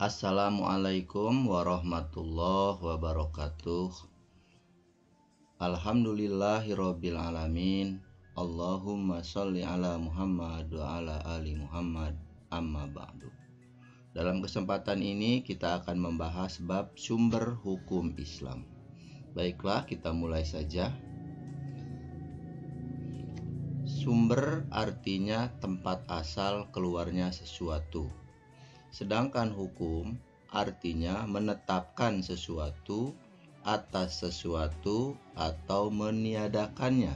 Assalamualaikum warahmatullahi wabarakatuh. Alhamdulillahirabbil alamin. Allahumma sholli ala Muhammad wa ala ali Muhammad, amma ba'du. Dalam kesempatan ini kita akan membahas bab sumber hukum Islam. Baiklah, kita mulai saja. Sumber artinya tempat asal keluarnya sesuatu. Sedangkan hukum artinya menetapkan sesuatu atas sesuatu atau meniadakannya.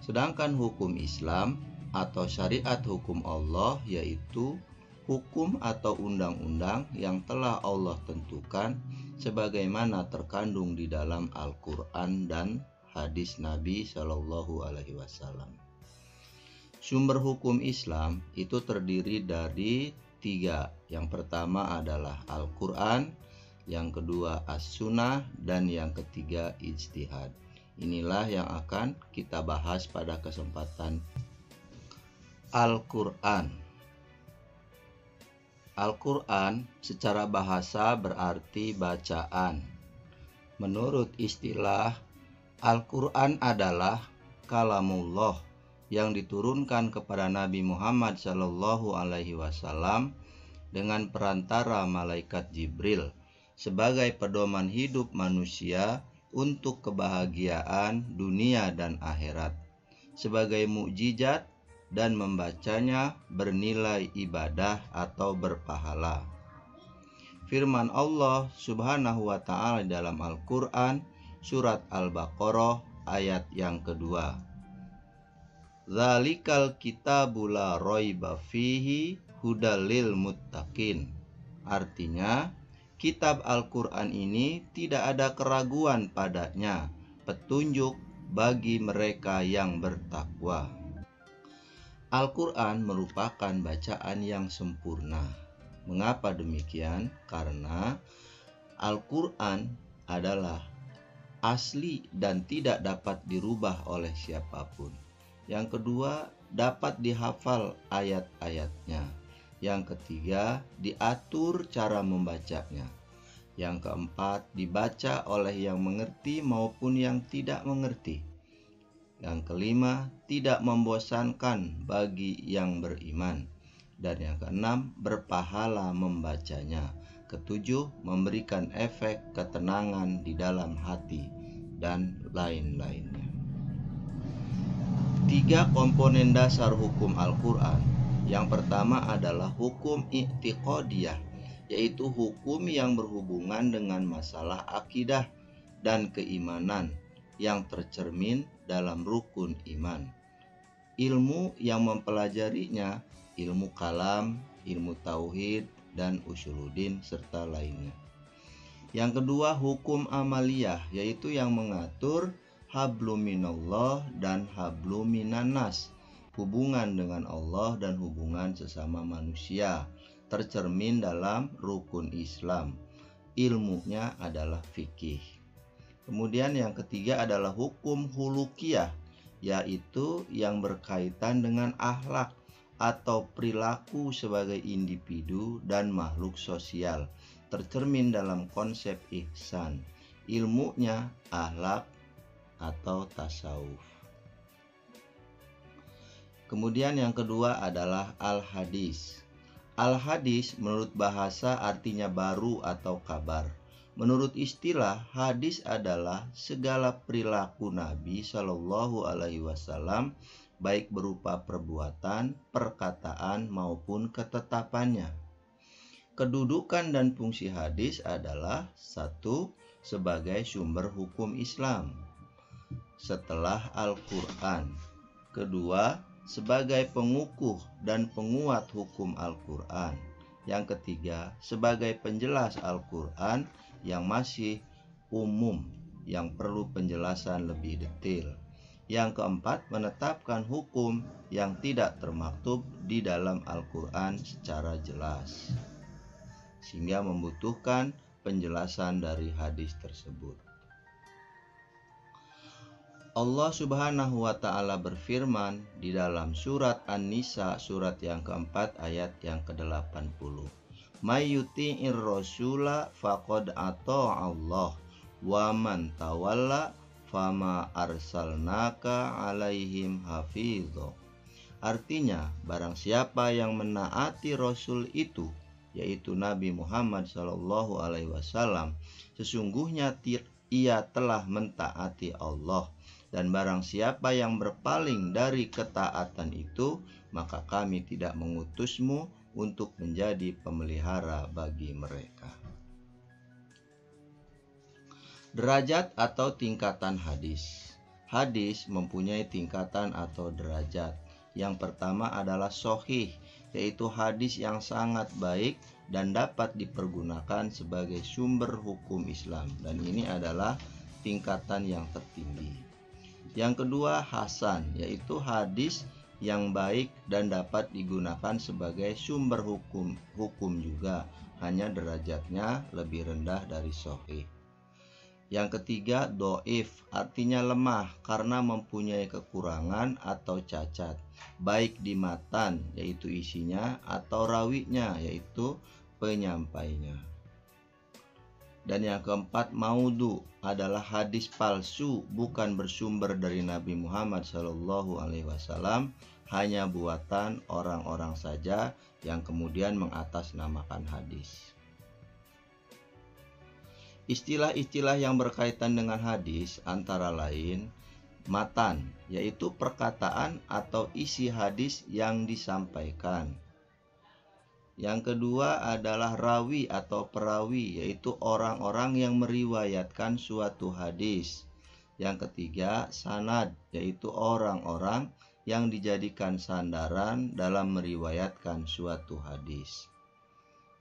Sedangkan hukum Islam atau syariat hukum Allah yaitu hukum atau undang-undang yang telah Allah tentukan sebagaimana terkandung di dalam Al-Quran dan hadis Nabi Shallallahu Alaihi Wasallam. Sumber hukum Islam itu terdiri dari 3. Yang pertama adalah Al-Quran, yang kedua As-Sunnah, dan yang ketiga ijtihad. Inilah yang akan kita bahas pada kesempatan Al-Quran. Al-Quran secara bahasa berarti bacaan. Menurut istilah, Al-Quran adalah kalamullah yang diturunkan kepada Nabi Muhammad SAW dengan perantara malaikat Jibril sebagai pedoman hidup manusia untuk kebahagiaan dunia dan akhirat, sebagai mukjizat dan membacanya bernilai ibadah atau berpahala. Firman Allah Subhanahu wa Ta'ala dalam Al-Quran, surat Al-Baqarah ayat yang kedua. Dzalikal kitabu la raiba fihi hudal lil muttaqin. Artinya, kitab Al-Quran ini tidak ada keraguan padanya, petunjuk bagi mereka yang bertakwa. Al-Quran merupakan bacaan yang sempurna. Mengapa demikian? Karena Al-Quran adalah asli dan tidak dapat dirubah oleh siapapun. Yang kedua, dapat dihafal ayat-ayatnya. Yang ketiga, diatur cara membacanya. Yang keempat, dibaca oleh yang mengerti maupun yang tidak mengerti. Yang kelima, tidak membosankan bagi yang beriman. Dan yang keenam, berpahala membacanya. Ketujuh, memberikan efek ketenangan di dalam hati, dan lain-lainnya. 3 komponen dasar hukum Al-Quran. Yang pertama adalah hukum i'tiqadiyah, yaitu hukum yang berhubungan dengan masalah akidah dan keimanan yang tercermin dalam rukun iman. Ilmu yang mempelajarinya, ilmu kalam, ilmu tauhid, dan usuluddin, serta lainnya. Yang kedua, hukum amaliyah, yaitu yang mengatur hablum minallah dan hablum minannas, hubungan dengan Allah dan hubungan sesama manusia, tercermin dalam rukun Islam. Ilmunya adalah fikih. Kemudian yang ketiga adalah hukum hulukiyah, yaitu yang berkaitan dengan akhlak atau perilaku sebagai individu dan makhluk sosial, tercermin dalam konsep ihsan. Ilmunya akhlak atau tasawuf. Kemudian yang kedua adalah al-hadis. Al-hadis menurut bahasa artinya baru atau kabar. Menurut istilah, hadis adalah segala perilaku Nabi Shallallahu Alaihi Wasallam, baik berupa perbuatan, perkataan maupun ketetapannya. Kedudukan dan fungsi hadis adalah 1. Sebagai sumber hukum Islam setelah Al-Quran. Kedua, sebagai pengukuh dan penguat hukum Al-Quran. Yang ketiga, sebagai penjelas Al-Quran yang masih umum, yang perlu penjelasan lebih detail. Yang keempat, menetapkan hukum yang tidak termaktub di dalam Al-Quran secara jelas, sehingga membutuhkan penjelasan dari hadis tersebut. Allah Subhanahu wa Ta'ala berfirman di dalam surat An-Nisa, surat yang keempat ayat yang ke-80. may yuti'ir rasula faqad ata Allah wa man tawalla fama arsalnaka alaihim hafidho. Artinya, barang siapa yang menaati Rasul itu, yaitu Nabi Muhammad SAW, sesungguhnya ia telah mentaati Allah. Dan barang siapa yang berpaling dari ketaatan itu, maka kami tidak mengutusmu untuk menjadi pemelihara bagi mereka. Derajat atau tingkatan hadis. Hadis mempunyai tingkatan atau derajat. Yang pertama adalah sahih, yaitu hadis yang sangat baik dan dapat dipergunakan sebagai sumber hukum Islam. Dan ini adalah tingkatan yang tertinggi. Yang kedua, hasan, yaitu hadis yang baik dan dapat digunakan sebagai sumber hukum juga, hanya derajatnya lebih rendah dari sahih. Yang ketiga, doif, artinya lemah karena mempunyai kekurangan atau cacat, baik di matan, yaitu isinya, atau rawinya, yaitu penyampainya. Dan yang keempat, maudhu, adalah hadis palsu, bukan bersumber dari Nabi Muhammad SAW, hanya buatan orang-orang saja yang kemudian mengatasnamakan hadis. Istilah-istilah yang berkaitan dengan hadis antara lain matan, yaitu perkataan atau isi hadis yang disampaikan. Yang kedua adalah rawi atau perawi, yaitu orang-orang yang meriwayatkan suatu hadis. Yang ketiga, sanad, yaitu orang-orang yang dijadikan sandaran dalam meriwayatkan suatu hadis.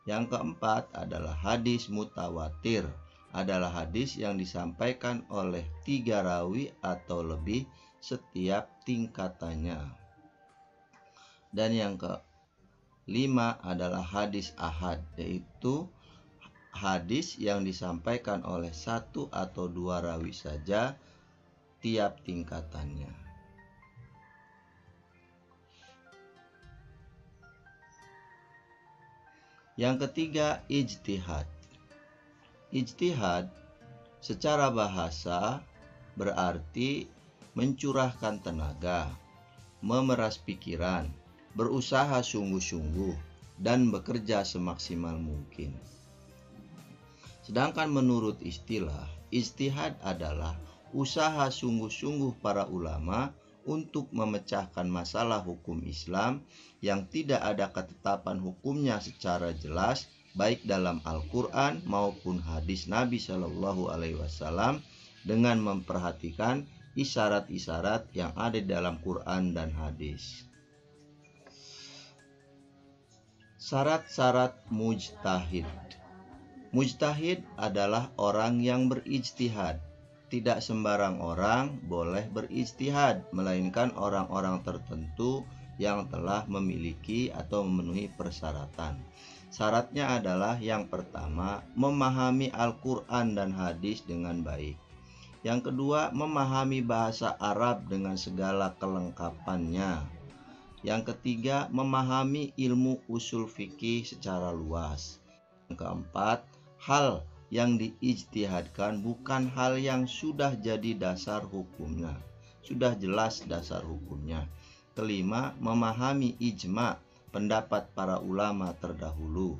Yang keempat adalah hadis mutawatir, adalah hadis yang disampaikan oleh 3 rawi atau lebih setiap tingkatannya. Dan yang kelima adalah hadis ahad, yaitu hadis yang disampaikan oleh 1 atau 2 rawi saja tiap tingkatannya. Yang ketiga, ijtihad. Ijtihad secara bahasa berarti mencurahkan tenaga, memeras pikiran, berusaha sungguh-sungguh, dan bekerja semaksimal mungkin. Sedangkan menurut istilah, ijtihad adalah usaha sungguh-sungguh para ulama untuk memecahkan masalah hukum Islam yang tidak ada ketetapan hukumnya secara jelas, baik dalam Al-Quran maupun hadis Nabi SAW, dengan memperhatikan isyarat-isyarat yang ada di dalam Quran dan hadis. Syarat-syarat mujtahid. Mujtahid adalah orang yang berijtihad. Tidak sembarang orang boleh berijtihad, melainkan orang-orang tertentu yang telah memiliki atau memenuhi persyaratan. Syaratnya adalah yang pertama, memahami Al-Quran dan hadis dengan baik. Yang kedua, memahami bahasa Arab dengan segala kelengkapannya. Yang ketiga, memahami ilmu usul fikih secara luas. Yang keempat, hal yang diijtihadkan bukan hal yang sudah jadi dasar hukumnya, sudah jelas dasar hukumnya. Kelima, memahami ijma, pendapat para ulama terdahulu.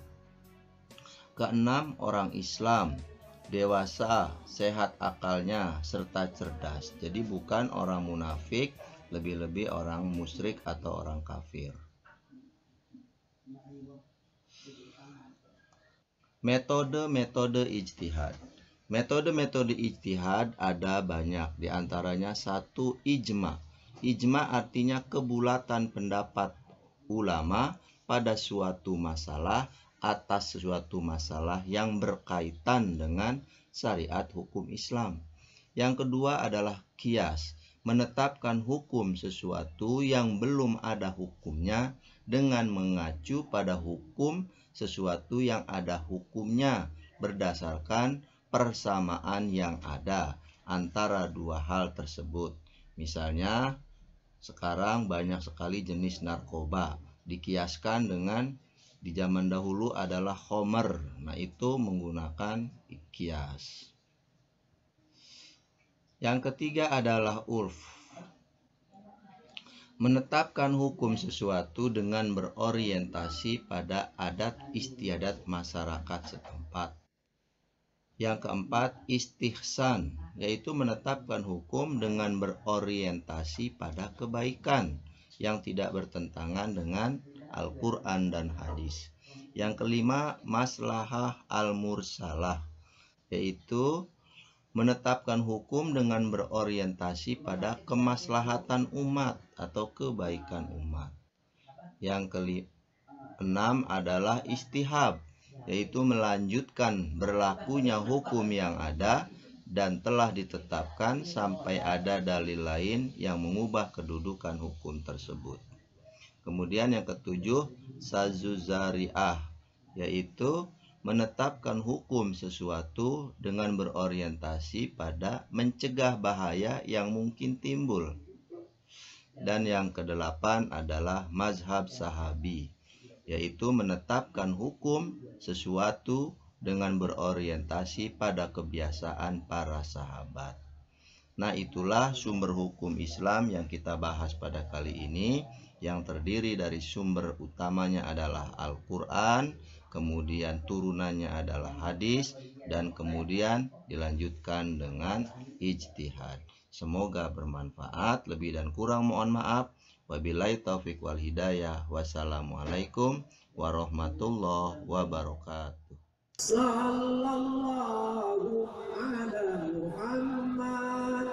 Keenam, orang Islam, dewasa, sehat akalnya, serta cerdas. Jadi bukan orang munafik, lebih-lebih orang musyrik atau orang kafir. Metode-metode ijtihad. Metode-metode ijtihad ada banyak, diantaranya 1, ijma. Ijma artinya kebulatan pendapat ulama pada suatu masalah atas suatu masalah yang berkaitan dengan syariat hukum Islam. Yang kedua adalah qiyas, menetapkan hukum sesuatu yang belum ada hukumnya dengan mengacu pada hukum sesuatu yang ada hukumnya berdasarkan persamaan yang ada antara dua hal tersebut. Misalnya, sekarang banyak sekali jenis narkoba, dikiaskan dengan di zaman dahulu adalah khomer. Nah, itu menggunakan kias. Yang ketiga adalah urf. Menetapkan hukum sesuatu dengan berorientasi pada adat istiadat masyarakat setempat. Yang keempat, istihsan, yaitu menetapkan hukum dengan berorientasi pada kebaikan yang tidak bertentangan dengan Al-Quran dan hadis. Yang kelima, maslahah al-mursalah, yaitu menetapkan hukum dengan berorientasi pada kemaslahatan umat atau kebaikan umat. Yang keenam adalah istihab, yaitu melanjutkan berlakunya hukum yang ada dan telah ditetapkan sampai ada dalil lain yang mengubah kedudukan hukum tersebut. Kemudian yang ketujuh, sazuzariah, yaitu menetapkan hukum sesuatu dengan berorientasi pada mencegah bahaya yang mungkin timbul. Dan yang kedelapan adalah mazhab sahabi, yaitu menetapkan hukum sesuatu dengan berorientasi pada kebiasaan para sahabat. Nah, itulah sumber hukum Islam yang kita bahas pada kali ini, yang terdiri dari sumber utamanya adalah Al-Quran, kemudian turunannya adalah hadis, dan kemudian dilanjutkan dengan ijtihad. Semoga bermanfaat. Lebih dan kurang mohon maaf. Wabillahi taufik wal hidayah. Wassalamualaikum warahmatullahi wabarakatuh. Sallallahu ala Muhammad.